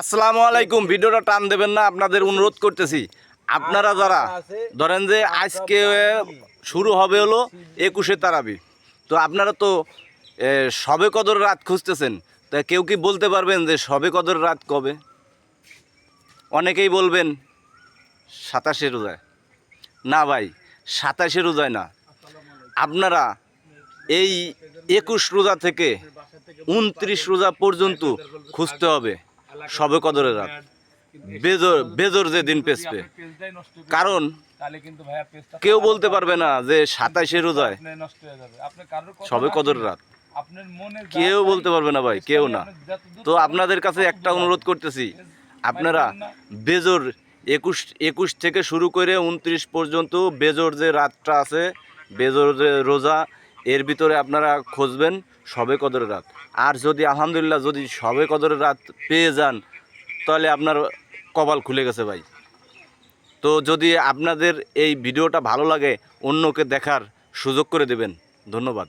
আসসালামু আলাইকুম। ভিডিওটা টান দেবেন না, আপনাদের অনুরোধ করতেছি। আপনারা যারা ধরেন যে আজকে শুরু হবে হলো 21শে তারাবি, তো আপনারা তো শবে কদর রাত খুঁজতেছেন। তা কেউ কি বলতে পারবেন যে শবে কদর রাত কবে? অনেকেই বলবেন 27শে রোজায়। না ভাই, 27শে রোজায় না। আপনারা এই 21 রোজা থেকে 29 রোজা পর্যন্ত খুঁজতে হবে শবে কদরের রাত, বেজর যে দিন পেছবে। কারণ কেউ বলতে পারবে না যে 27শে রোজায় শবে কদর রাত, কেউ বলতে পারবে না ভাই, কেউ না। তো আপনাদের কাছে একটা অনুরোধ করতেছি, আপনারা বেজর 21 থেকে শুরু করে 29 পর্যন্ত বেজর যে রাতটা আছে, বেজর যে রোজা, এর ভিতরে আপনারা খুঁজবেন শবে কদরের রাত। আর যদি আলহামদুলিল্লাহ যদি শবে কদরের রাত পেয়ে যান, তাহলে আপনার কপাল খুলে গেছে ভাই। তো যদি আপনাদের এই ভিডিওটা ভালো লাগে, অন্যকে দেখার সুযোগ করে দেবেন। ধন্যবাদ।